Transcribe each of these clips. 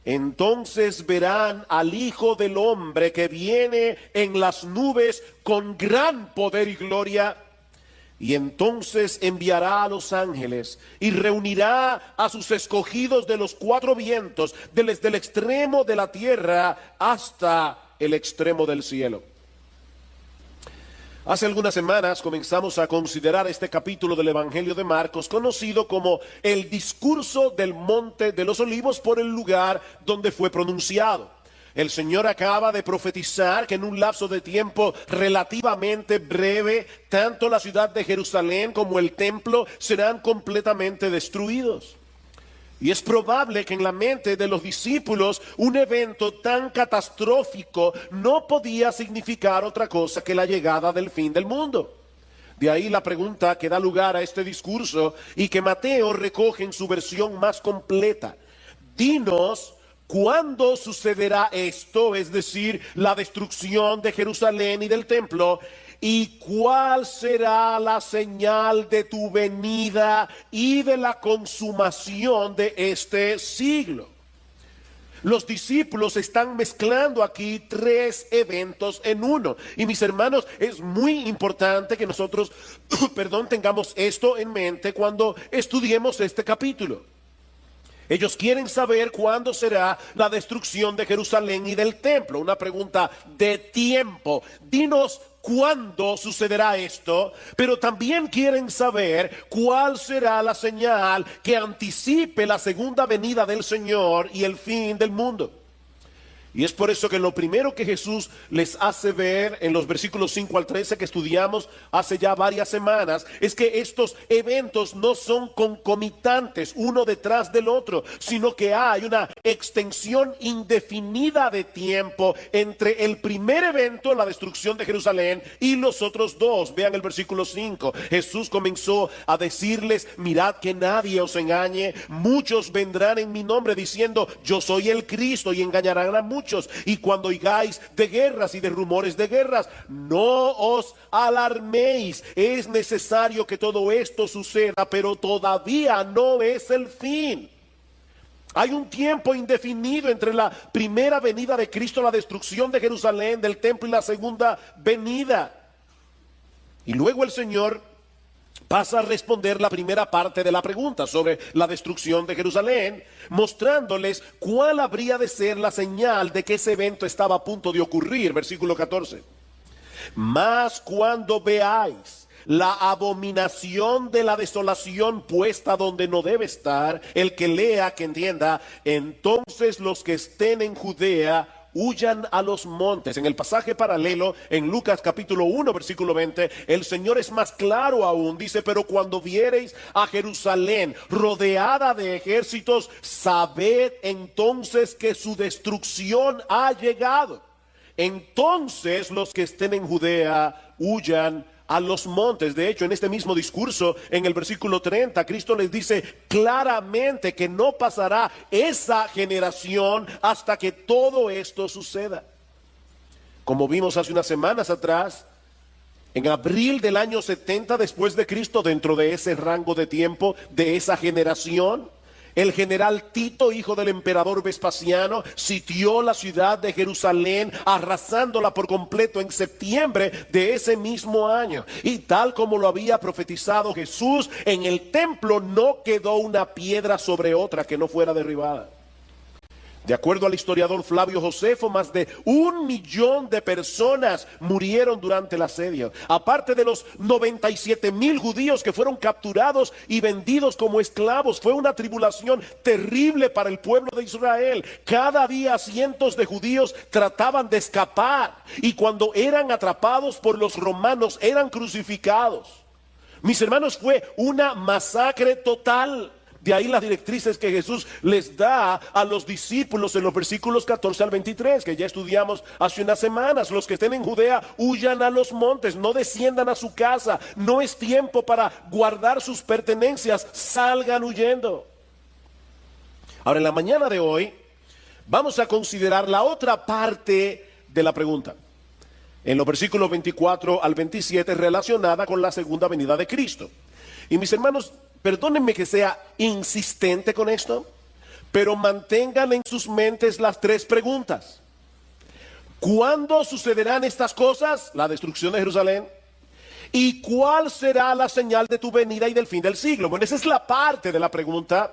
entonces verán al Hijo del Hombre que viene en las nubes con gran poder y gloria. Y entonces enviará a los ángeles y reunirá a sus escogidos de los cuatro vientos, desde el extremo de la tierra hasta el extremo del cielo. Hace algunas semanas comenzamos a considerar este capítulo del Evangelio de Marcos, conocido como el discurso del Monte de los Olivos, por el lugar donde fue pronunciado. El Señor acaba de profetizar que en un lapso de tiempo relativamente breve, tanto la ciudad de Jerusalén como el templo serán completamente destruidos. Y es probable que en la mente de los discípulos un evento tan catastrófico no podía significar otra cosa que la llegada del fin del mundo. De ahí la pregunta que da lugar a este discurso y que Mateo recoge en su versión más completa. Dinos, ¿cuándo sucederá esto? Es decir, la destrucción de Jerusalén y del templo. ¿Y cuál será la señal de tu venida y de la consumación de este siglo? Los discípulos están mezclando aquí tres eventos en uno. Y mis hermanos, es muy importante que nosotros, tengamos esto en mente cuando estudiemos este capítulo. Ellos quieren saber cuándo será la destrucción de Jerusalén y del templo. Una pregunta de tiempo. Dinos cuándo sucederá esto, pero también quieren saber cuál será la señal que anticipe la segunda venida del Señor y el fin del mundo. Y es por eso que lo primero que Jesús les hace ver en los versículos 5 al 13 que estudiamos hace ya varias semanas, es que estos eventos no son concomitantes uno detrás del otro, sino que hay una extensión indefinida de tiempo entre el primer evento, la destrucción de Jerusalén, y los otros dos. Vean el versículo 5. Jesús comenzó a decirles: mirad que nadie os engañe, muchos vendrán en mi nombre diciendo yo soy el Cristo, y engañarán a muchos. Y cuando oigáis de guerras y de rumores de guerras, no os alarméis. Es necesario que todo esto suceda, pero todavía no es el fin. Hay un tiempo indefinido entre la primera venida de Cristo, la destrucción de Jerusalén, del templo, y la segunda venida. Y luego el Señor pasa a responder la primera parte de la pregunta sobre la destrucción de Jerusalén, mostrándoles cuál habría de ser la señal de que ese evento estaba a punto de ocurrir. Versículo 14. Mas cuando veáis la abominación de la desolación puesta donde no debe estar, el que lea, que entienda, entonces los que estén en Judea huyan a los montes. En el pasaje paralelo, en Lucas capítulo 1, versículo 20, el Señor es más claro aún. Dice: pero cuando viereis a Jerusalén rodeada de ejércitos, sabed entonces que su destrucción ha llegado. Entonces los que estén en Judea huyan a los montes. De hecho, en este mismo discurso, en el versículo 30, Cristo les dice claramente que no pasará esa generación hasta que todo esto suceda. Como vimos hace unas semanas atrás, en abril del año 70 después de Cristo, dentro de ese rango de tiempo, de esa generación, el general Tito, hijo del emperador Vespasiano, sitió la ciudad de Jerusalén, arrasándola por completo en septiembre de ese mismo año. Y tal como lo había profetizado Jesús, en el templo no quedó una piedra sobre otra que no fuera derribada. De acuerdo al historiador Flavio Josefo, más de 1 millón de personas murieron durante el asedio. Aparte de los 97,000 judíos que fueron capturados y vendidos como esclavos. Fue una tribulación terrible para el pueblo de Israel. Cada día cientos de judíos trataban de escapar, y cuando eran atrapados por los romanos eran crucificados. Mis hermanos, fue una masacre total. De ahí las directrices que Jesús les da a los discípulos en los versículos 14 al 23, que ya estudiamos hace unas semanas. Los que estén en Judea huyan a los montes, no desciendan a su casa. No es tiempo para guardar sus pertenencias, salgan huyendo. Ahora, en la mañana de hoy vamos a considerar la otra parte de la pregunta, en los versículos 24 al 27, relacionada con la segunda venida de Cristo. Y mis hermanos, perdónenme que sea insistente con esto, Pero mantengan en sus mentes las tres preguntas. ¿Cuándo sucederán estas cosas? La destrucción de Jerusalén. ¿Y cuál será la señal de tu venida y del fin del siglo? Bueno, esa es la parte de la pregunta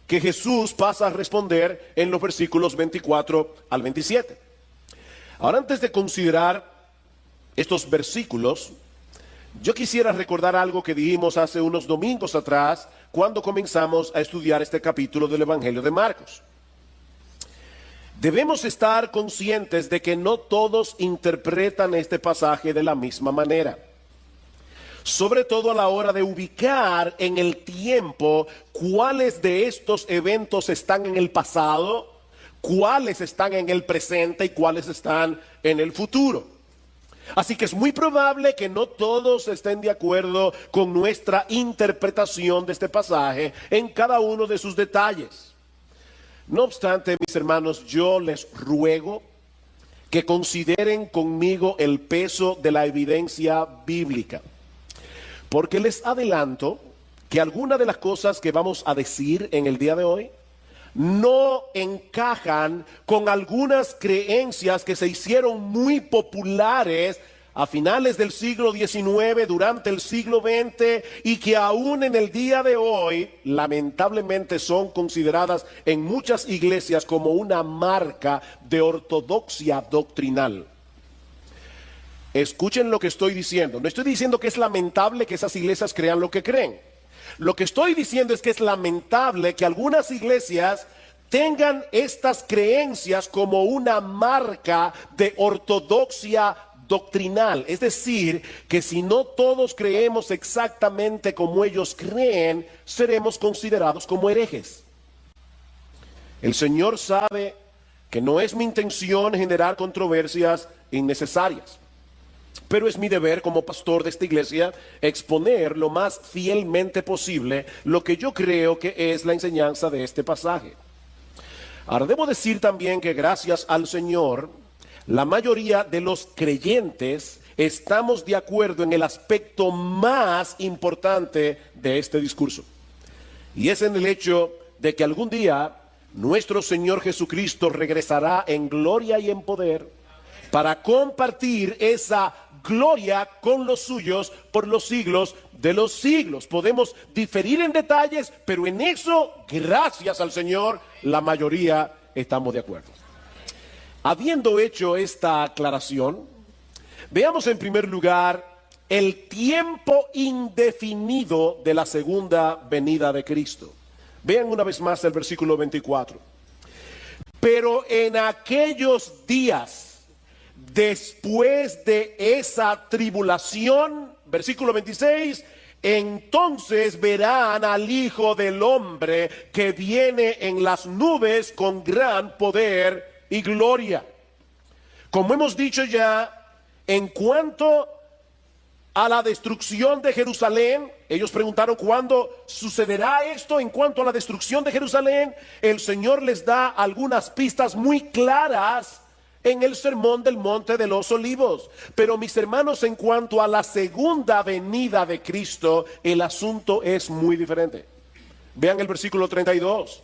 que Jesús pasa a responder en los versículos 24 al 27. Ahora, antes de considerar estos versículos, yo quisiera recordar algo que dijimos hace unos domingos atrás, cuando comenzamos a estudiar este capítulo del Evangelio de Marcos. Debemos estar conscientes de que no todos interpretan este pasaje de la misma manera. Sobre todo a la hora de ubicar en el tiempo cuáles de estos eventos están en el pasado, cuáles están en el presente y cuáles están en el futuro. Así que es muy probable que no todos estén de acuerdo con nuestra interpretación de este pasaje en cada uno de sus detalles. No obstante, mis hermanos, yo les ruego que consideren conmigo el peso de la evidencia bíblica. Porque les adelanto que algunas de las cosas que vamos a decir en el día de hoy no encajan con algunas creencias que se hicieron muy populares a finales del siglo XIX, durante el siglo XX, y que aún en el día de hoy, lamentablemente, son consideradas en muchas iglesias como una marca de ortodoxia doctrinal. Escuchen lo que estoy diciendo. No estoy diciendo que es lamentable que esas iglesias crean lo que creen. Lo que estoy diciendo es que es lamentable que algunas iglesias tengan estas creencias como una marca de ortodoxia doctrinal. Es decir, que si no todos creemos exactamente como ellos creen, seremos considerados como herejes. El Señor sabe que no es mi intención generar controversias innecesarias, pero es mi deber como pastor de esta iglesia exponer lo más fielmente posible lo que yo creo que es la enseñanza de este pasaje. Ahora, debo decir también que gracias al Señor, la mayoría de los creyentes estamos de acuerdo en el aspecto más importante de este discurso. Y es en el hecho de que algún día nuestro Señor Jesucristo regresará en gloria y en poder para compartir esa gloria con los suyos por los siglos de los siglos. Podemos diferir en detalles, pero en eso, gracias al Señor, la mayoría estamos de acuerdo. Habiendo hecho esta aclaración, veamos en primer lugar el tiempo indefinido de la segunda venida de Cristo. Vean una vez más el versículo 24. Pero en aquellos días, después de esa tribulación, versículo 26, entonces verán al Hijo del Hombre que viene en las nubes con gran poder y gloria. Como hemos dicho ya, en cuanto a la destrucción de Jerusalén, ellos preguntaron cuándo sucederá esto. En cuanto a la destrucción de Jerusalén, el Señor les da algunas pistas muy claras en el sermón del Monte de los Olivos. Pero mis hermanos, en cuanto a la segunda venida de Cristo, el asunto es muy diferente. Vean el versículo 32.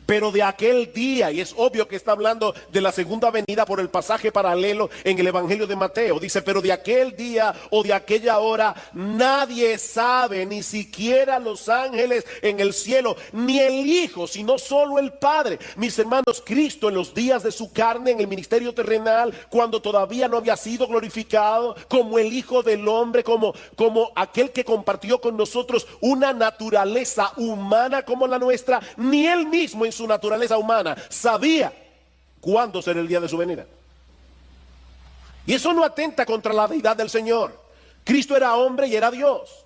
Pero de aquel día, y es obvio que está hablando de la segunda venida por el pasaje paralelo en el Evangelio de Mateo, dice, pero de aquel día o de aquella hora nadie sabe, ni siquiera los ángeles en el cielo, ni el Hijo, sino solo el Padre. Mis hermanos, Cristo en los días de su carne, en el ministerio terrenal, cuando todavía no había sido glorificado, como el Hijo del Hombre, como aquel que compartió con nosotros una naturaleza humana como la nuestra, ni él mismo en su naturaleza humana sabía cuándo será el día de su venida. Y eso no atenta contra la deidad del Señor. Cristo era hombre y era Dios.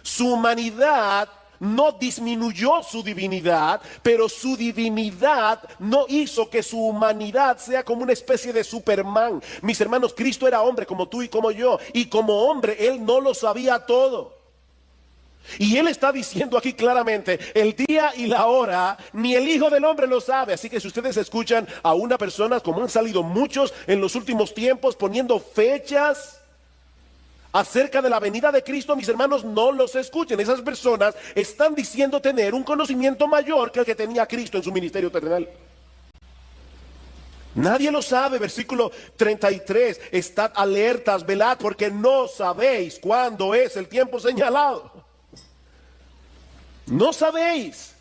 Su humanidad no disminuyó su divinidad, pero su divinidad no hizo que su humanidad sea como una especie de Superman. Mis hermanos, Cristo era hombre como tú y como yo, y como hombre él no lo sabía todo. Y él está diciendo aquí claramente, el día y la hora, ni el Hijo del Hombre lo sabe. Así que si ustedes escuchan a una persona, como han salido muchos en los últimos tiempos, poniendo fechas acerca de la venida de Cristo, mis hermanos, no los escuchen. Esas personas están diciendo tener un conocimiento mayor que el que tenía Cristo en su ministerio terrenal. Nadie lo sabe. Versículo 33, estad alertas, velad, porque no sabéis cuándo es el tiempo señalado. No sabéis.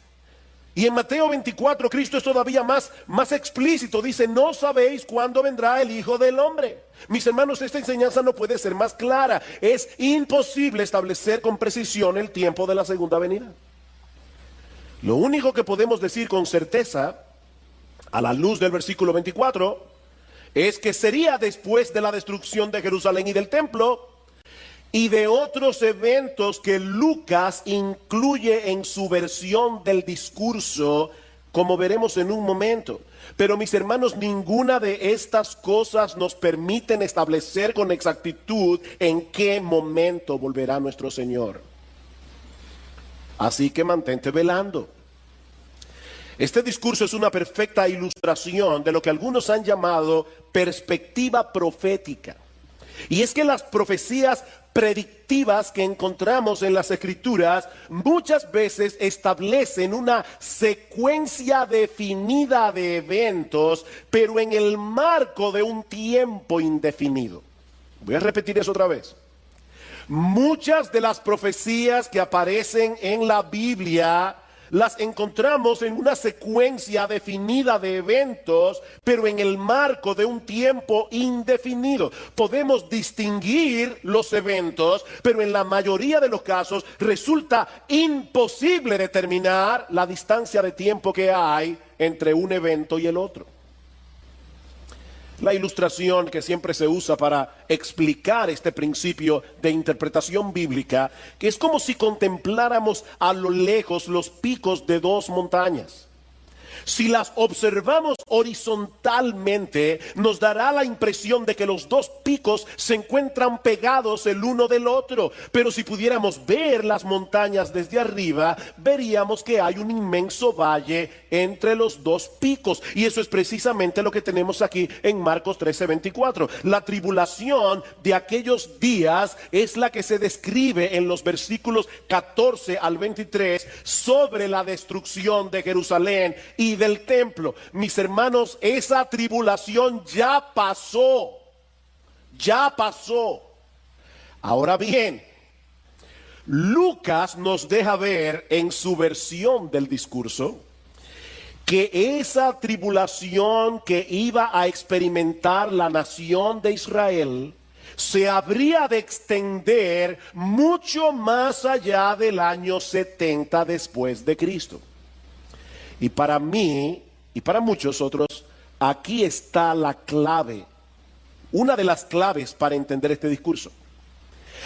Y en Mateo 24, Cristo es todavía más explícito. Dice, no sabéis cuándo vendrá el Hijo del Hombre. Mis hermanos, esta enseñanza no puede ser más clara. Es imposible establecer con precisión el tiempo de la segunda venida. Lo único que podemos decir con certeza, a la luz del versículo 24, es que sería después de la destrucción de Jerusalén y del templo, y de otros eventos que Lucas incluye en su versión del discurso, como veremos en un momento. Pero mis hermanos, ninguna de estas cosas nos permiten establecer con exactitud en qué momento volverá nuestro Señor. Así que mantente velando. Este discurso es una perfecta ilustración de lo que algunos han llamado perspectiva profética. Y es que las profecías predictivas que encontramos en las Escrituras muchas veces establecen una secuencia definida de eventos, pero en el marco de un tiempo indefinido. Voy a repetir eso otra vez. Muchas de las profecías que aparecen en la Biblia las encontramos en una secuencia definida de eventos, pero en el marco de un tiempo indefinido. Podemos distinguir los eventos, pero en la mayoría de los casos resulta imposible determinar la distancia de tiempo que hay entre un evento y el otro. La ilustración que siempre se usa para explicar este principio de interpretación bíblica, que es como si contempláramos a lo lejos los picos de dos montañas. Si las observamos horizontalmente, nos dará la impresión de que los dos picos se encuentran pegados el uno del otro. Pero si pudiéramos ver las montañas desde arriba, veríamos que hay un inmenso valle entre los dos picos. Y eso es precisamente lo que tenemos aquí en Marcos 13:24. La tribulación de aquellos días es la que se describe en los versículos 14 al 23 sobre la destrucción de Jerusalén y del templo. Mis hermanos, esa tribulación ya pasó. Ya pasó. Ahora bien, Lucas nos deja ver en su versión del discurso que esa tribulación que iba a experimentar la nación de Israel se habría de extender mucho más allá del año 70 después de Cristo. Y para mí, y para muchos otros, aquí está la clave, una de las claves para entender este discurso.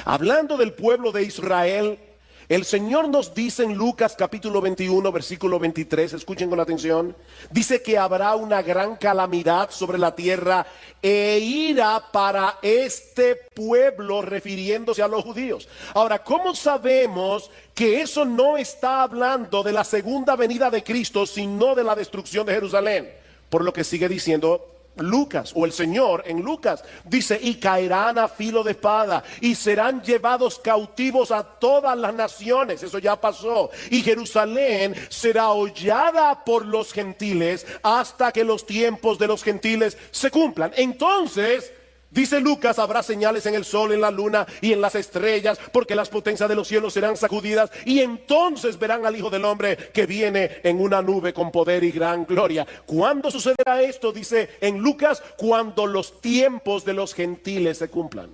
Hablando del pueblo de Israel, el Señor nos dice en Lucas capítulo 21, versículo 23, escuchen con atención, dice que habrá una gran calamidad sobre la tierra e ira para este pueblo, refiriéndose a los judíos. Ahora, ¿cómo sabemos que eso no está hablando de la segunda venida de Cristo, sino de la destrucción de Jerusalén? Por lo que sigue diciendo Lucas, o el Señor en Lucas, dice, y caerán a filo de espada, y serán llevados cautivos a todas las naciones. Eso ya pasó. Y Jerusalén será hollada por los gentiles hasta que los tiempos de los gentiles se cumplan. Entonces, dice Lucas, habrá señales en el sol, en la luna y en las estrellas, porque las potencias de los cielos serán sacudidas, y entonces verán al Hijo del Hombre que viene en una nube con poder y gran gloria. ¿Cuándo sucederá esto? Dice en Lucas, cuando los tiempos de los gentiles se cumplan.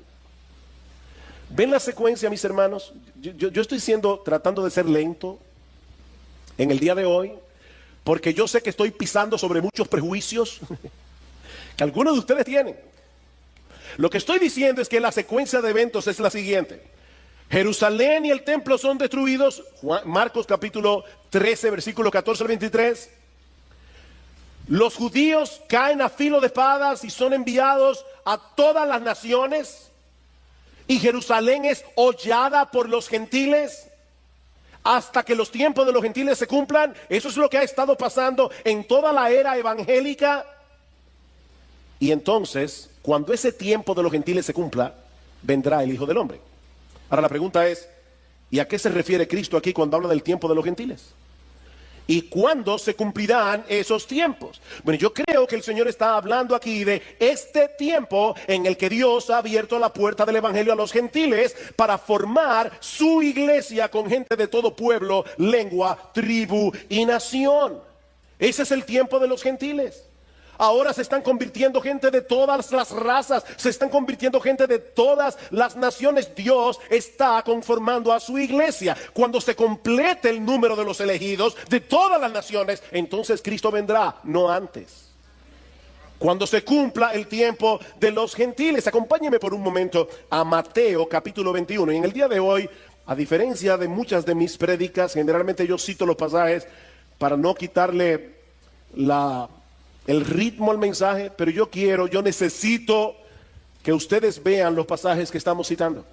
¿Ven la secuencia, mis hermanos? Yo estoy tratando de ser lento en el día de hoy, porque yo sé que estoy pisando sobre muchos prejuicios que algunos de ustedes tienen. Lo que estoy diciendo es que la secuencia de eventos es la siguiente. Jerusalén y el templo son destruidos. Marcos capítulo 13, versículo 14 al 23. Los judíos caen a filo de espadas y son enviados a todas las naciones. Y Jerusalén es hollada por los gentiles hasta que los tiempos de los gentiles se cumplan. Eso es lo que ha estado pasando en toda la era evangélica. Y entonces, cuando ese tiempo de los gentiles se cumpla, vendrá el Hijo del Hombre. Ahora la pregunta es, ¿y a qué se refiere Cristo aquí cuando habla del tiempo de los gentiles? ¿Y cuándo se cumplirán esos tiempos? Bueno, yo creo que el Señor está hablando aquí de este tiempo en el que Dios ha abierto la puerta del Evangelio a los gentiles para formar su iglesia con gente de todo pueblo, lengua, tribu y nación. Ese es el tiempo de los gentiles. Ahora se están convirtiendo gente de todas las razas, se están convirtiendo gente de todas las naciones. Dios está conformando a su iglesia. Cuando se complete el número de los elegidos de todas las naciones, entonces Cristo vendrá, no antes. Cuando se cumpla el tiempo de los gentiles. Acompáñeme por un momento a Mateo capítulo 21. Y en el día de hoy, a diferencia de muchas de mis prédicas, generalmente yo cito los pasajes para no quitarle el ritmo al mensaje, pero yo necesito que ustedes vean los pasajes que estamos citando.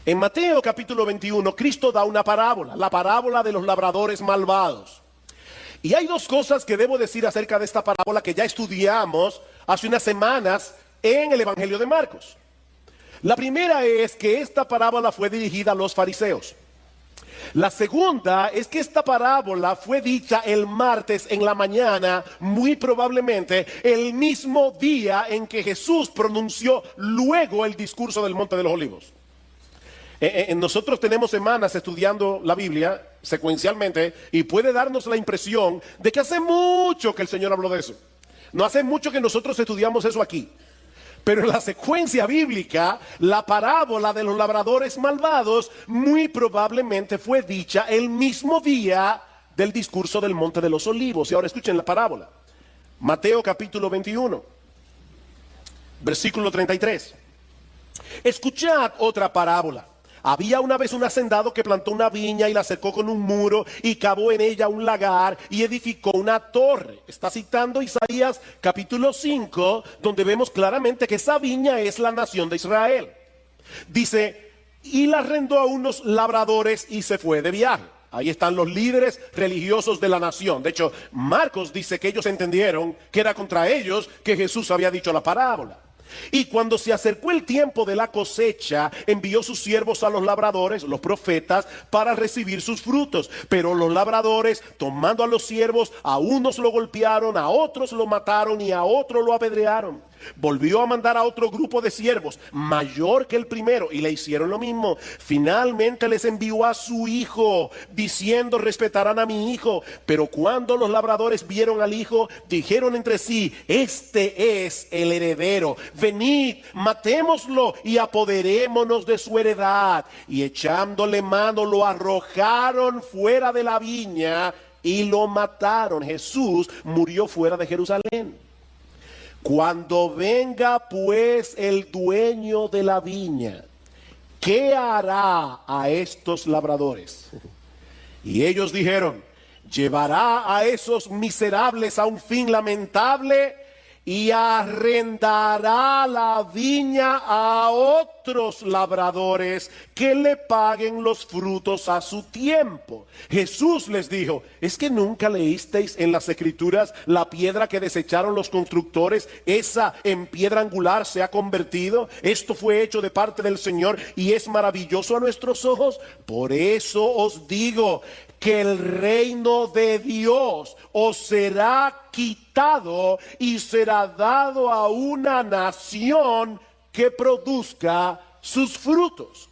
En Mateo capítulo 21, Cristo da una parábola, la parábola de los labradores malvados. Y hay dos cosas que debo decir acerca de esta parábola que ya estudiamos hace unas semanas en el Evangelio de Marcos. La primera es que esta parábola fue dirigida a los fariseos. La segunda es que esta parábola fue dicha el martes en la mañana, muy probablemente el mismo día en que Jesús pronunció luego el discurso del Monte de los Olivos. Nosotros tenemos semanas estudiando la Biblia secuencialmente y puede darnos la impresión de que hace mucho que el Señor habló de eso. No hace mucho que nosotros estudiamos eso aquí. Pero en la secuencia bíblica, la parábola de los labradores malvados muy probablemente fue dicha el mismo día del discurso del Monte de los Olivos. Y ahora escuchen la parábola. Mateo capítulo 21, versículo 33. Escuchad otra parábola. Había una vez un hacendado que plantó una viña y la cercó con un muro y cavó en ella un lagar y edificó una torre. Está citando Isaías capítulo 5, donde vemos claramente que esa viña es la nación de Israel. Dice, y la arrendó a unos labradores y se fue de viaje. Ahí están los líderes religiosos de la nación. De hecho, Marcos dice que ellos entendieron que era contra ellos que Jesús había dicho la parábola. Y cuando se acercó el tiempo de la cosecha, envió sus siervos a los labradores, los profetas, para recibir sus frutos. Pero los labradores, tomando a los siervos, a unos lo golpearon, a otros lo mataron y a otros lo apedrearon. Volvió a mandar a otro grupo de siervos, mayor que el primero, y le hicieron lo mismo. Finalmente les envió a su hijo, diciendo, respetarán a mi hijo. Pero cuando los labradores vieron al hijo, dijeron entre sí, este es el heredero. Venid, matémoslo y apoderémonos de su heredad. Y echándole mano, lo arrojaron fuera de la viña y lo mataron. Jesús murió fuera de Jerusalén. Cuando venga pues el dueño de la viña, ¿qué hará a estos labradores? Y ellos dijeron, llevará a esos miserables a un fin lamentable y arrendará la viña a otros labradores que le paguen los frutos a su tiempo. Jesús les dijo, ¿es que nunca leísteis en las escrituras la piedra que desecharon los constructores? Esa en piedra angular se ha convertido. Esto fue hecho de parte del Señor y es maravilloso a nuestros ojos. Por eso os digo que el reino de Dios os será quitado y será dado a una nación que produzca sus frutos.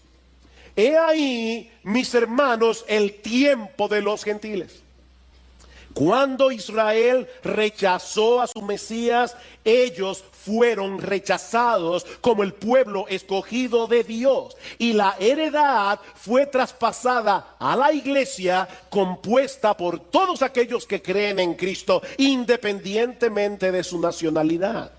He ahí, mis hermanos, el tiempo de los gentiles. Cuando Israel rechazó a su Mesías, ellos fueron rechazados como el pueblo escogido de Dios. Y la heredad fue traspasada a la iglesia, compuesta por todos aquellos que creen en Cristo, independientemente de su nacionalidad.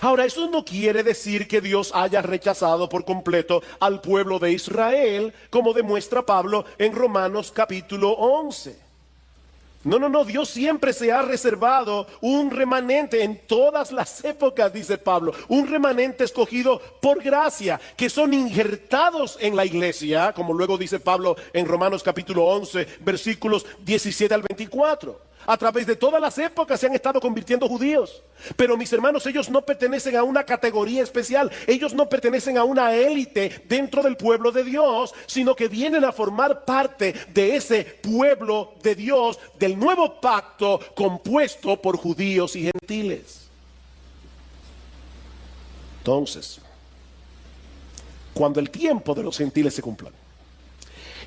Ahora, eso no quiere decir que Dios haya rechazado por completo al pueblo de Israel, como demuestra Pablo en Romanos capítulo 11. No, Dios siempre se ha reservado un remanente en todas las épocas, dice Pablo, un remanente escogido por gracia, que son injertados en la iglesia, como luego dice Pablo en Romanos capítulo 11, versículos 17 al 24. A través de todas las épocas se han estado convirtiendo judíos. Pero mis hermanos, ellos no pertenecen a una categoría especial. Ellos no pertenecen a una élite dentro del pueblo de Dios, sino que vienen a formar parte de ese pueblo de Dios, del nuevo pacto compuesto por judíos y gentiles. Entonces, cuando el tiempo de los gentiles se cumpla,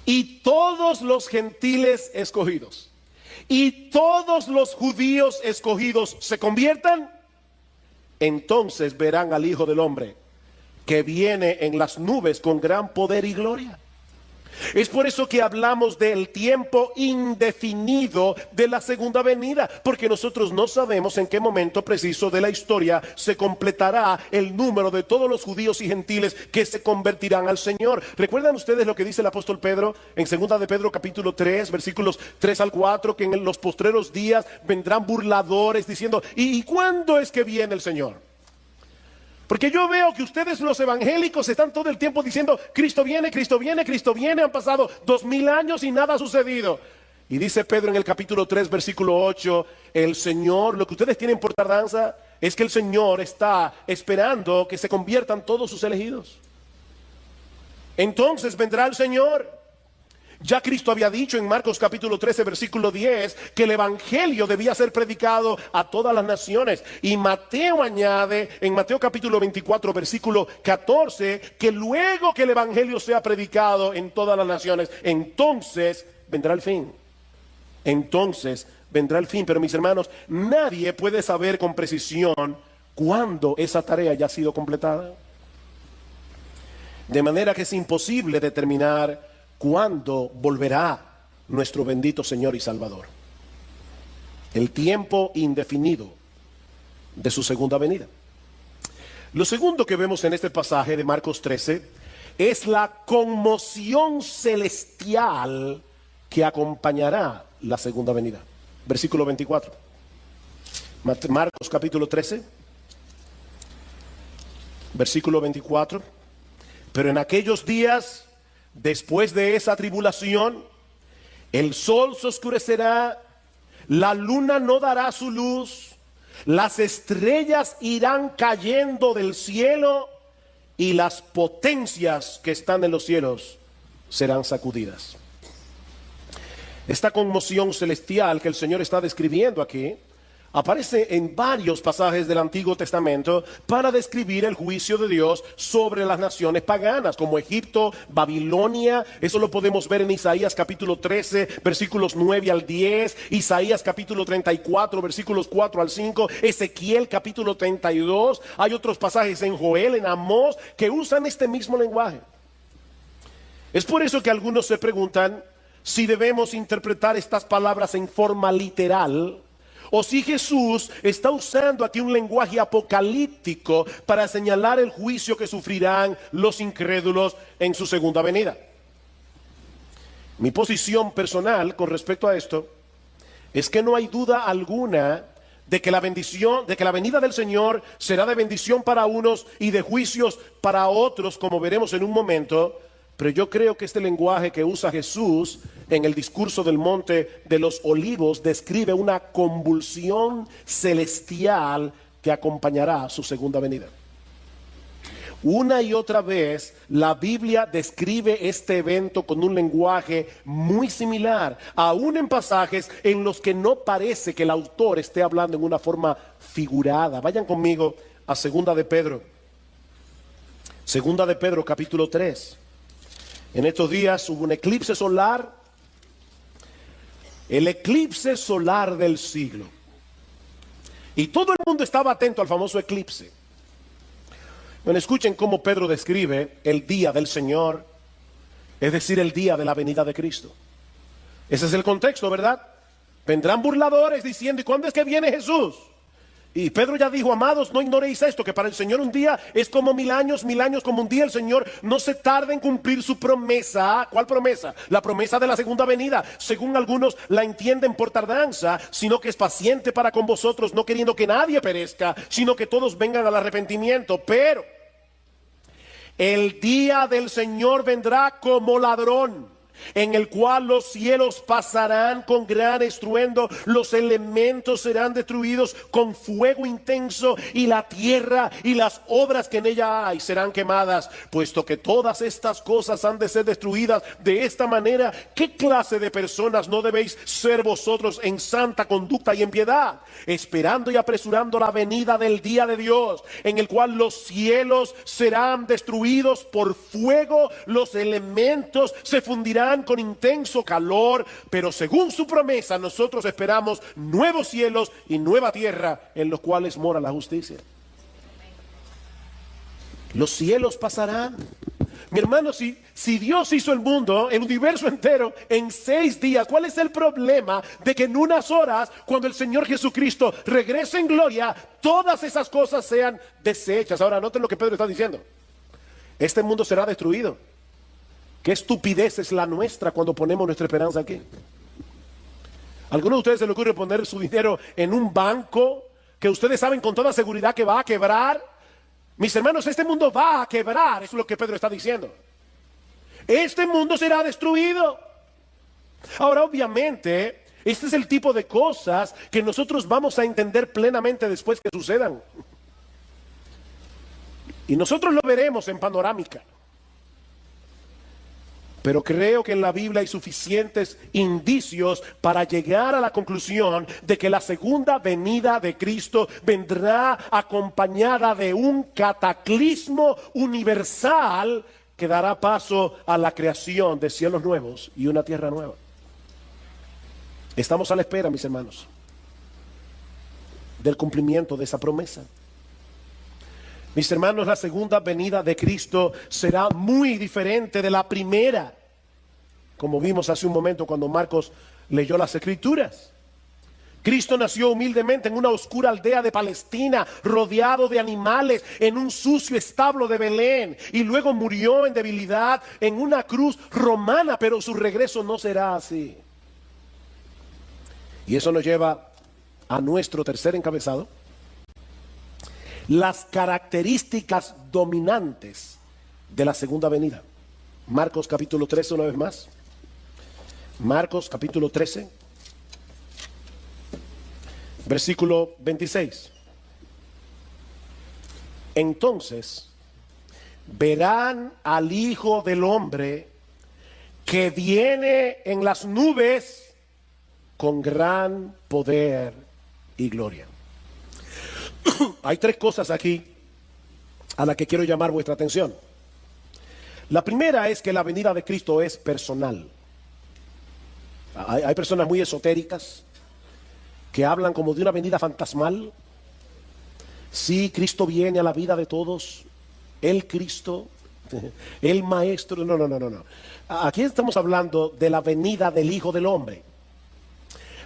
y todos los gentiles escogidos y todos los judíos escogidos se conviertan, entonces verán al Hijo del Hombre que viene en las nubes con gran poder y gloria. Es por eso que hablamos del tiempo indefinido de la segunda venida, porque nosotros no sabemos en qué momento preciso de la historia se completará el número de todos los judíos y gentiles que se convertirán al Señor. ¿Recuerdan ustedes lo que dice el apóstol Pedro en 2 de Pedro capítulo 3, versículos 3 al 4, que en los postreros días vendrán burladores diciendo, ¿y cuándo es que viene el Señor? Porque yo veo que ustedes los evangélicos están todo el tiempo diciendo, Cristo viene, Cristo viene, Cristo viene. Han pasado 2000 años y nada ha sucedido. Y dice Pedro en el capítulo 3, versículo 8, el Señor, lo que ustedes tienen por tardanza es que el Señor está esperando que se conviertan todos sus elegidos. Entonces vendrá el Señor. Ya Cristo había dicho en Marcos capítulo 13 versículo 10 que el evangelio debía ser predicado a todas las naciones. Y Mateo añade en Mateo capítulo 24 versículo 14 que luego que el evangelio sea predicado en todas las naciones, entonces vendrá el fin. Entonces vendrá el fin. Pero mis hermanos, nadie puede saber con precisión cuándo esa tarea ya ha sido completada. De manera que es imposible determinar cuándo volverá nuestro bendito Señor y Salvador. El tiempo indefinido de su segunda venida. Lo segundo que vemos en este pasaje de Marcos 13 es la conmoción celestial que acompañará la segunda venida. Versículo 24. Marcos capítulo 13, versículo 24. Pero en aquellos días, después de esa tribulación, el sol se oscurecerá, la luna no dará su luz, las estrellas irán cayendo del cielo y las potencias que están en los cielos serán sacudidas. Esta conmoción celestial que el Señor está describiendo aquí aparece en varios pasajes del Antiguo Testamento para describir el juicio de Dios sobre las naciones paganas, como Egipto, Babilonia. Eso lo podemos ver en Isaías capítulo 13, versículos 9 al 10, Isaías capítulo 34, versículos 4 al 5, Ezequiel capítulo 32. Hay otros pasajes en Joel, en Amós, que usan este mismo lenguaje. Es por eso que algunos se preguntan si debemos interpretar estas palabras en forma literal, o si Jesús está usando aquí un lenguaje apocalíptico para señalar el juicio que sufrirán los incrédulos en su segunda venida. Mi posición personal con respecto a esto es que no hay duda alguna de que la venida del Señor será de bendición para unos y de juicios para otros, como veremos en un momento. Pero yo creo que este lenguaje que usa Jesús en el discurso del Monte de los Olivos describe una convulsión celestial que acompañará su segunda venida. Una y otra vez la Biblia describe este evento con un lenguaje muy similar, aún en pasajes en los que no parece que el autor esté hablando en una forma figurada. Vayan conmigo a Segunda de Pedro. Segunda de Pedro capítulo 3. En estos días hubo un eclipse solar, el eclipse solar del siglo. Y todo el mundo estaba atento al famoso eclipse. Bueno, escuchen cómo Pedro describe el día del Señor, es decir, el día de la venida de Cristo. Ese es el contexto, ¿verdad? Vendrán burladores diciendo, ¿y cuándo es que viene Jesús? Y Pedro ya dijo, amados, no ignoréis esto, que para el Señor un día es como 1000 años como un día. El Señor no se tarda en cumplir su promesa. ¿Cuál promesa? La promesa de la segunda venida. Según algunos la entienden por tardanza, sino que es paciente para con vosotros, no queriendo que nadie perezca, sino que todos vengan al arrepentimiento. Pero el día del Señor vendrá como ladrón. en el cual los cielos pasarán con gran estruendo, los elementos serán destruidos con fuego intenso, y la tierra y las obras que en ella hay serán quemadas. Puesto que todas estas cosas han de ser destruidas de esta manera, ¿qué clase de personas no debéis ser vosotros en santa conducta y en piedad, esperando y apresurando la venida del día de Dios, en el cual los cielos serán destruidos por fuego, los elementos se fundirán con intenso calor? Pero según su promesa, nosotros esperamos nuevos cielos y nueva tierra, en los cuales mora la justicia. Los cielos pasarán. Mi hermano, si Dios hizo el mundo, el universo entero, en 6 días, ¿cuál es el problema de que en unas horas, cuando el Señor Jesucristo regrese en gloria, todas esas cosas sean deshechas? Ahora, noten lo que Pedro está diciendo. Este mundo será destruido. Qué estupidez es la nuestra cuando ponemos nuestra esperanza aquí. ¿A alguno de ustedes se le ocurre poner su dinero en un banco que ustedes saben con toda seguridad que va a quebrar? Mis hermanos, este mundo va a quebrar, eso es lo que Pedro está diciendo. Este mundo será destruido. Ahora, obviamente, este es el tipo de cosas que nosotros vamos a entender plenamente después que sucedan. Y nosotros lo veremos en panorámica. Pero creo que en la Biblia hay suficientes indicios para llegar a la conclusión de que la segunda venida de Cristo vendrá acompañada de un cataclismo universal que dará paso a la creación de cielos nuevos y una tierra nueva. Estamos a la espera, mis hermanos, del cumplimiento de esa promesa. Mis hermanos, la segunda venida de Cristo será muy diferente de la primera, como vimos hace un momento cuando Marcos leyó las Escrituras. Cristo nació humildemente en una oscura aldea de Palestina, rodeado de animales, en un sucio establo de Belén, y luego murió en debilidad en una cruz romana, pero su regreso no será así. Y eso nos lleva a nuestro tercer encabezado: las características dominantes de la segunda venida. Marcos capítulo 13, una vez más. Marcos capítulo 13, versículo 26. Entonces verán al Hijo del Hombre que viene en las nubes con gran poder y gloria. Hay 3 cosas aquí a las que quiero llamar vuestra atención. La primera es que la venida de Cristo es personal. Hay personas muy esotéricas que hablan como de una venida fantasmal. Sí, Cristo viene a la vida de todos. El Cristo, el Maestro. No. Aquí estamos hablando de la venida del Hijo del Hombre.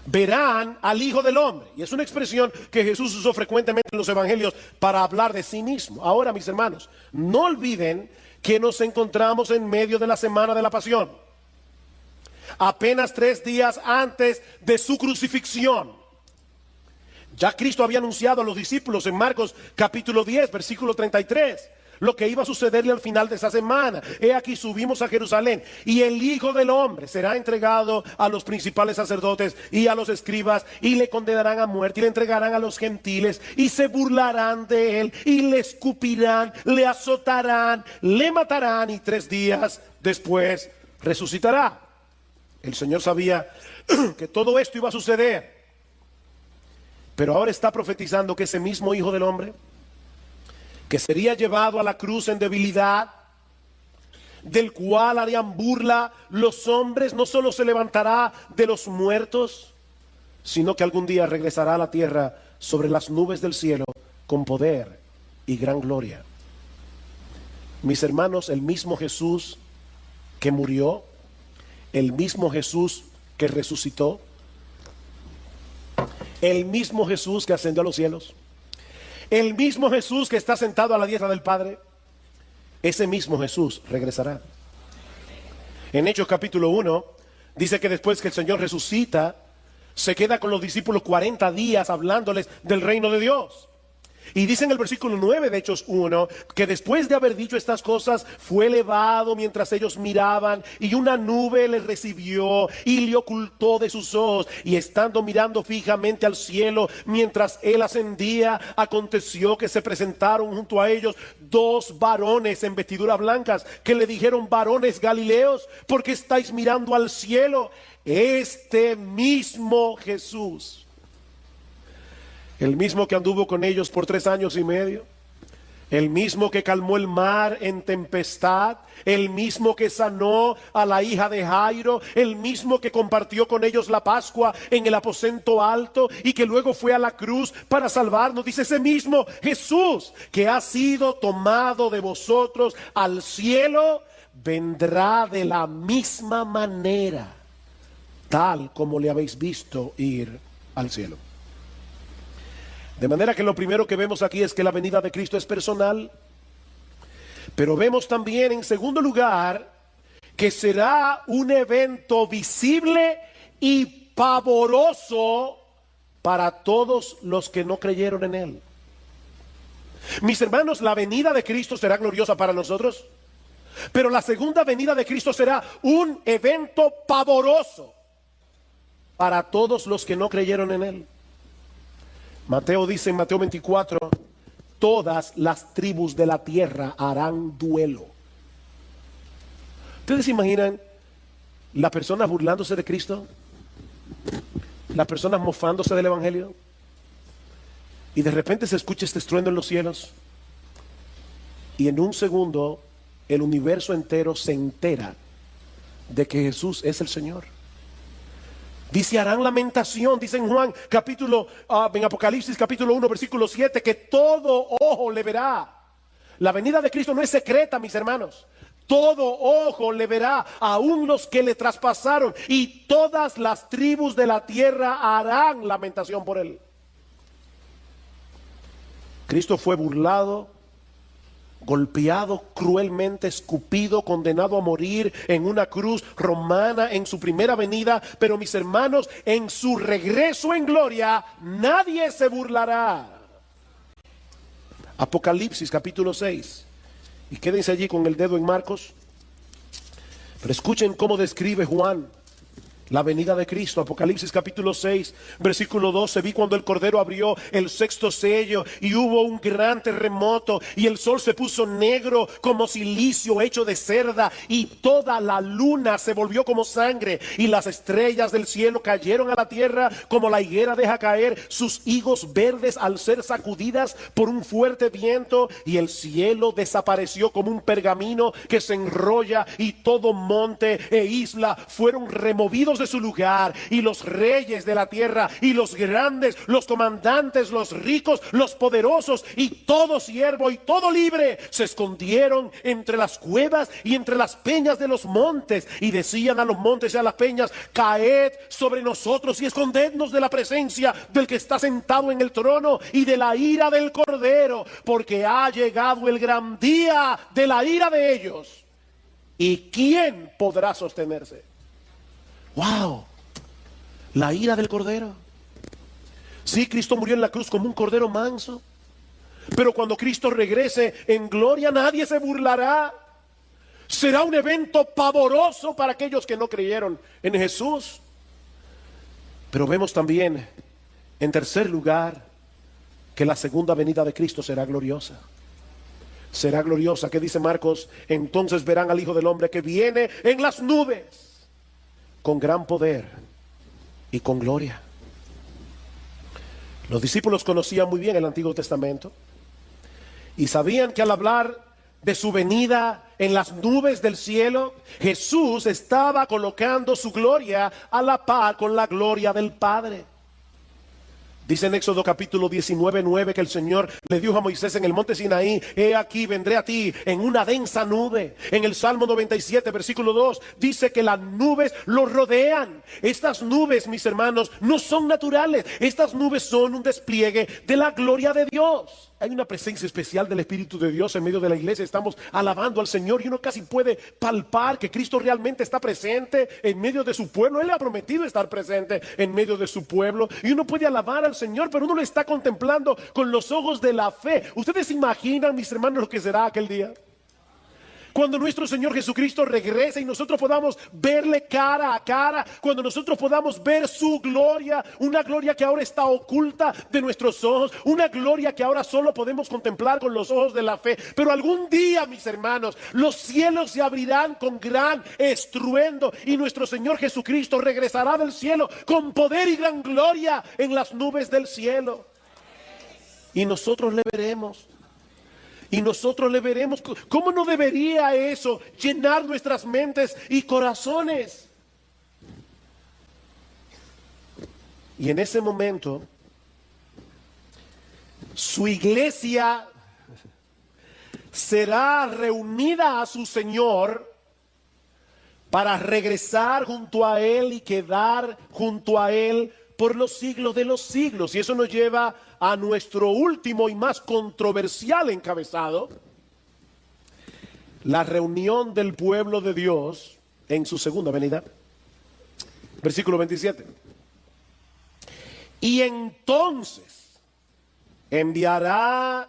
Verán al Hijo del Hombre. Y es una expresión que Jesús usó frecuentemente en los evangelios para hablar de sí mismo. Ahora, mis hermanos, no olviden que nos encontramos en medio de la semana de la Pasión, apenas 3 días antes de su crucifixión. Ya Cristo había anunciado a los discípulos en Marcos capítulo 10, versículo 33, lo que iba a sucederle al final de esa semana. He aquí, subimos a Jerusalén, y el Hijo del Hombre será entregado a los principales sacerdotes y a los escribas, y le condenarán a muerte, y le entregarán a los gentiles, y se burlarán de él, y le escupirán, le azotarán, le matarán, y 3 días después resucitará. El Señor sabía que todo esto iba a suceder, pero ahora está profetizando que ese mismo Hijo del Hombre, que sería llevado a la cruz en debilidad, del cual harían burla los hombres, no solo se levantará de los muertos, sino que algún día regresará a la tierra sobre las nubes del cielo con poder y gran gloria. Mis hermanos, el mismo Jesús que murió, el mismo Jesús que resucitó, el mismo Jesús que ascendió a los cielos, el mismo Jesús que está sentado a la diestra del Padre, ese mismo Jesús regresará. En Hechos capítulo 1 dice que después que el Señor resucita, se queda con los discípulos 40 días hablándoles del reino de Dios. Y dice en el versículo 9 de Hechos 1, que después de haber dicho estas cosas, fue elevado mientras ellos miraban, y una nube le recibió y le ocultó de sus ojos. Y estando mirando fijamente al cielo, mientras él ascendía, aconteció que se presentaron junto a ellos dos varones en vestiduras blancas, que le dijeron: varones Galileos, ¿por qué estáis mirando al cielo? Este mismo Jesús, el mismo que anduvo con ellos por 3 años y medio, el mismo que calmó el mar en tempestad, el mismo que sanó a la hija de Jairo, el mismo que compartió con ellos la Pascua en el aposento alto y que luego fue a la cruz para salvarnos. Dice: ese mismo Jesús que ha sido tomado de vosotros al cielo, vendrá de la misma manera, tal como le habéis visto ir al cielo. De manera que lo primero que vemos aquí es que la venida de Cristo es personal. Pero vemos también, en segundo lugar, que será un evento visible y pavoroso para todos los que no creyeron en Él. Mis hermanos, la venida de Cristo será gloriosa para nosotros, pero la segunda venida de Cristo será un evento pavoroso para todos los que no creyeron en Él. Mateo dice en Mateo 24: todas las tribus de la tierra harán duelo. ¿Ustedes se imaginan las personas burlándose de Cristo? Las personas mofándose del Evangelio. Y de repente se escucha este estruendo en los cielos. Y en un segundo el universo entero se entera de que Jesús es el Señor. Dice: harán lamentación, dice en Juan en Apocalipsis capítulo 1 versículo 7, que todo ojo le verá. La venida de Cristo no es secreta, mis hermanos. Todo ojo le verá, aún los que le traspasaron, y todas las tribus de la tierra harán lamentación por él. Cristo fue burlado, golpeado cruelmente, escupido, condenado a morir en una cruz romana en su primera venida. Pero mis hermanos, en su regreso en gloria, nadie se burlará. Apocalipsis capítulo 6. Y quédense allí con el dedo en Marcos. Pero escuchen cómo describe Juan la venida de Cristo. Apocalipsis capítulo 6 versículo 12. Vi cuando el Cordero abrió el sexto sello y hubo un gran terremoto, y el sol se puso negro como silicio hecho de cerda, y toda la luna se volvió como sangre, y las estrellas del cielo cayeron a la tierra como la higuera deja caer sus higos verdes al ser sacudidas por un fuerte viento, y el cielo desapareció como un pergamino que se enrolla, y todo monte e isla fueron removidos de su lugar, y los reyes de la tierra y los grandes, los comandantes, los ricos, los poderosos y todo siervo y todo libre se escondieron entre las cuevas y entre las peñas de los montes, y decían a los montes y a las peñas: caed sobre nosotros y escondednos de la presencia del que está sentado en el trono y de la ira del Cordero, porque ha llegado el gran día de la ira de ellos, y ¿quién podrá sostenerse? ¡Wow! La ira del Cordero. Sí, Cristo murió en la cruz como un cordero manso, pero cuando Cristo regrese en gloria, nadie se burlará. Será un evento pavoroso para aquellos que no creyeron en Jesús. Pero vemos también, en tercer lugar, que la segunda venida de Cristo será gloriosa. Será gloriosa. ¿Qué dice Marcos? Entonces verán al Hijo del Hombre que viene en las nubes con gran poder y con gloria. Los discípulos conocían muy bien el Antiguo Testamento y sabían que al hablar de su venida en las nubes del cielo, Jesús estaba colocando su gloria a la par con la gloria del Padre. Dice en Éxodo capítulo 19:9 que el Señor le dijo a Moisés en el monte Sinaí: he aquí, vendré a ti en una densa nube. En el Salmo 97 versículo 2 dice que las nubes lo rodean. Estas nubes, mis hermanos, no son naturales. Estas nubes son un despliegue de la gloria de Dios. hay una presencia especial del Espíritu de Dios en medio de la iglesia. Estamos alabando al Señor y uno casi puede palpar que Cristo realmente está presente en medio de su pueblo. Él ha prometido estar presente en medio de su pueblo y uno puede alabar al Señor, pero uno lo está contemplando con los ojos de la fe. ¿Ustedes se imaginan, mis hermanos, lo que será aquel día? Cuando nuestro Señor Jesucristo regrese y nosotros podamos verle cara a cara, cuando nosotros podamos ver su gloria, una gloria que ahora está oculta de nuestros ojos, una gloria que ahora solo podemos contemplar con los ojos de la fe. Pero algún día, mis hermanos, los cielos se abrirán con gran estruendo y nuestro Señor Jesucristo regresará del cielo con poder y gran gloria en las nubes del cielo. Y nosotros le veremos. Y nosotros le veremos. ¿Cómo no debería eso llenar nuestras mentes y corazones? Y en ese momento, su iglesia será reunida a su Señor para regresar junto a Él y quedar junto a Él por los siglos de los siglos. Y eso nos lleva a nuestro último y más controversial encabezado: la reunión del pueblo de Dios en su segunda venida. Versículo 27. Y entonces enviará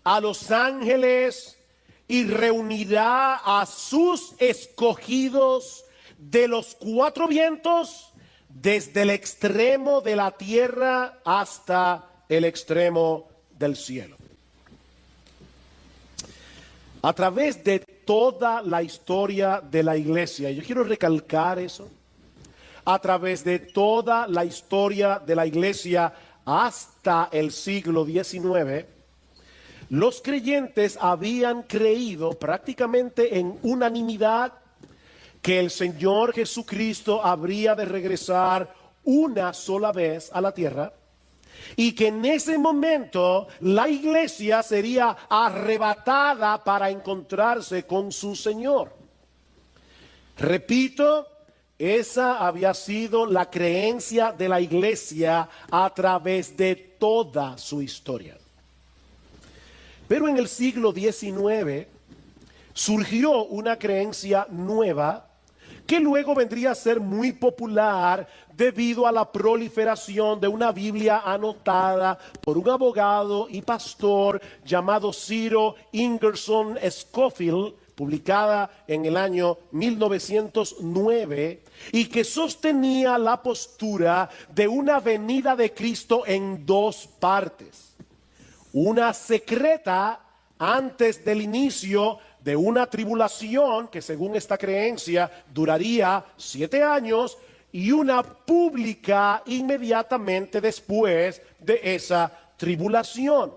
a los ángeles y reunirá a sus escogidos de los cuatro vientos, desde el extremo de la tierra hasta el extremo del cielo. A través de toda la historia de la iglesia, yo quiero recalcar eso, a través de toda la historia de la iglesia hasta el siglo XIX, los creyentes habían creído prácticamente en unanimidad que el Señor Jesucristo habría de regresar una sola vez a la tierra y que en ese momento la iglesia sería arrebatada para encontrarse con su Señor. Repito, esa había sido la creencia de la iglesia a través de toda su historia. Pero en el siglo XIX surgió una creencia nueva que luego vendría a ser muy popular debido a la proliferación de una Biblia anotada por un abogado y pastor llamado Ciro Ingerson Scofield, publicada en el año 1909, y que sostenía la postura de una venida de Cristo en dos partes: una secreta antes del inicio de una tribulación que, según esta creencia, duraría 7 años, y una pública inmediatamente después de esa tribulación.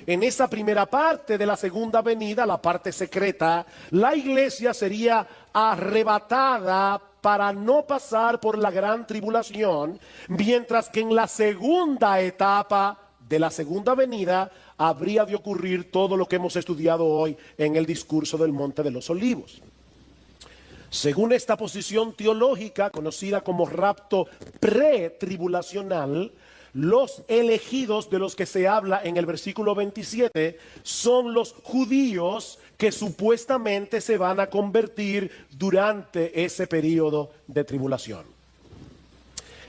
En esa primera parte de la segunda venida, la parte secreta, la iglesia sería arrebatada para no pasar por la gran tribulación, mientras que en la segunda etapa de la segunda venida habría de ocurrir todo lo que hemos estudiado hoy en el discurso del Monte de los Olivos. Según esta posición teológica, conocida como rapto pretribulacional, los elegidos de los que se habla en el versículo 27 son los judíos que supuestamente se van a convertir durante ese periodo de tribulación.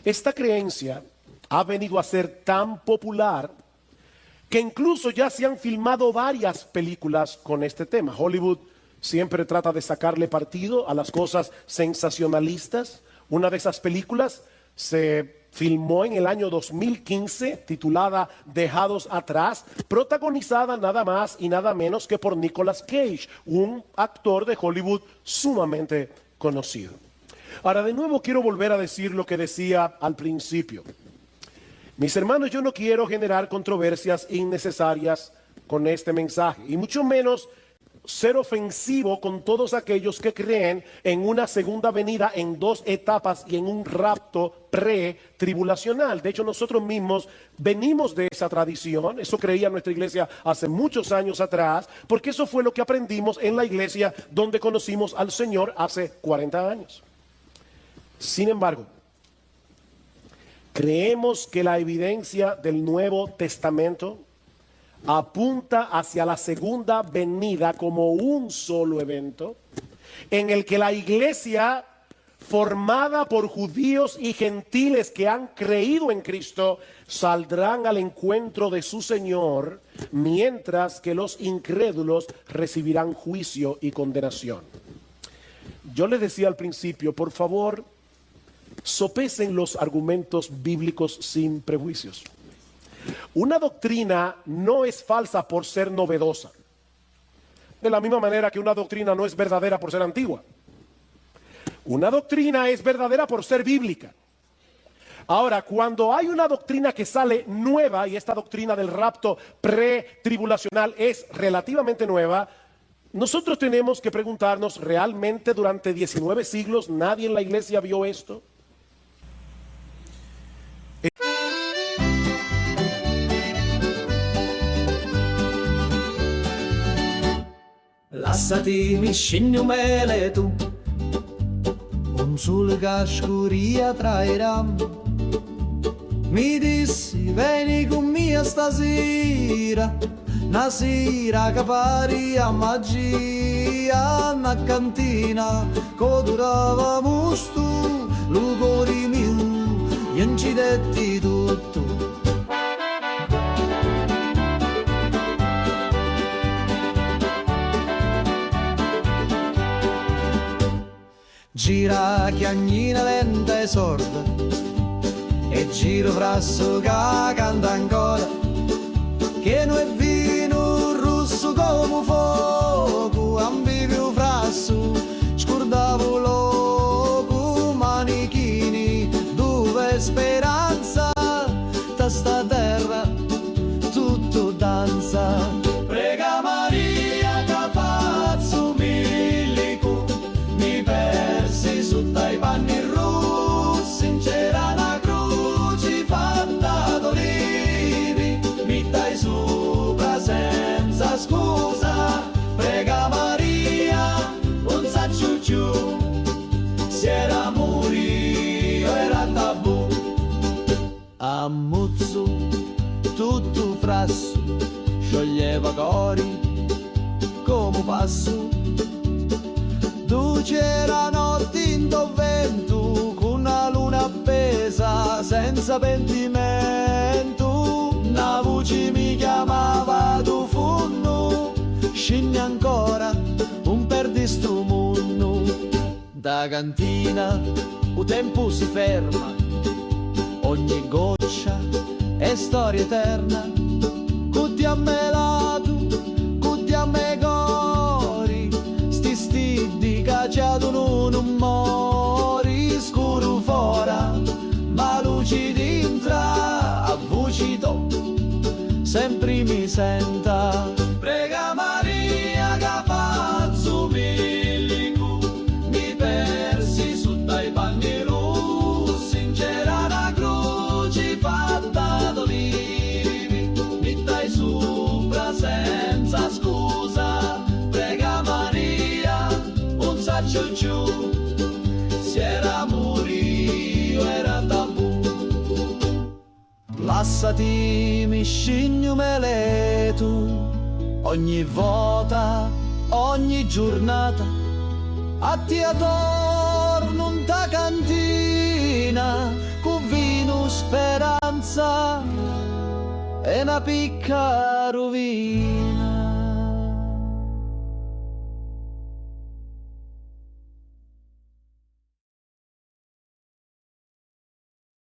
Esta creencia ha venido a ser tan popular que incluso ya se han filmado varias películas con este tema. Hollywood siempre trata de sacarle partido a las cosas sensacionalistas. Una de esas películas se filmó en el año 2015, titulada Dejados Atrás, protagonizada nada más y nada menos que por Nicolas Cage, un actor de Hollywood sumamente conocido. Ahora, de nuevo quiero volver a decir lo que decía al principio. Mis hermanos, yo no quiero generar controversias innecesarias con este mensaje, y mucho menos ser ofensivo con todos aquellos que creen en una segunda venida en dos etapas y en un rapto pre-tribulacional. De hecho, nosotros mismos venimos de esa tradición. Eso creía nuestra iglesia hace muchos años atrás, porque eso fue lo que aprendimos en la iglesia donde conocimos al Señor hace 40 años. Sin embargo, creemos que la evidencia del Nuevo Testamento apunta hacia la segunda venida como un solo evento en el que la iglesia, formada por judíos y gentiles que han creído en Cristo, saldrán al encuentro de su Señor, mientras que los incrédulos recibirán juicio y condenación. Yo les decía al principio, por favor, sopesen los argumentos bíblicos sin prejuicios. Una doctrina no es falsa por ser novedosa, de la misma manera que una doctrina no es verdadera por ser antigua. Una doctrina es verdadera por ser bíblica. Ahora, cuando hay una doctrina que sale nueva, y esta doctrina del rapto pretribulacional es relativamente nueva, nosotros tenemos que preguntarnos, ¿realmente durante 19 siglos nadie en la iglesia vio esto? Lasciati mi scendi un mele tu, un sole che scuria trairà. Mi dissi vieni con me stasera, una sera che pari a magia, una cantina che durava musto, lo cuore mio, gli incidetti tutto. Gira chiagnina lenta e sorda, e giro frasso che canta ancora, che non è vino rosso come fuoco, ambivio frasso, scordavo loco, manichini, dove speranza, da sta terra tutto danza. Prega Maria che faccio milico, mi persi sotto i panni rossi, c'era una croce fatta d'olivi, mi dai sopra senza scusa. Prega Maria, non saccio più, se era morio era tabù. Ammuzzo tutto frasso, scioglieva cori come passo. C'era notte in vento, con una luna appesa senza pentimento. Una voce mi chiamava tu funno, scendi ancora un perdi sto mondo. Da cantina il tempo si ferma, ogni goccia è storia eterna. Cutti a me lato, cutti a me cori, sti stidi cacciato non mori. Scuro fora, ma luci dentro, a voci to, sempre mi senta. Prega Maria che faccio milico, mi persi sotto i panni rossi, c'era una croce fatta d'olivi, mi dai sopra senza scusa. Prega Maria, non saccio più, se era morio era tabù. Lasciati mi scegno mele tu, ogni volta, ogni giornata, a te attorno in ta cantina, con vino speranza e una picca rovina.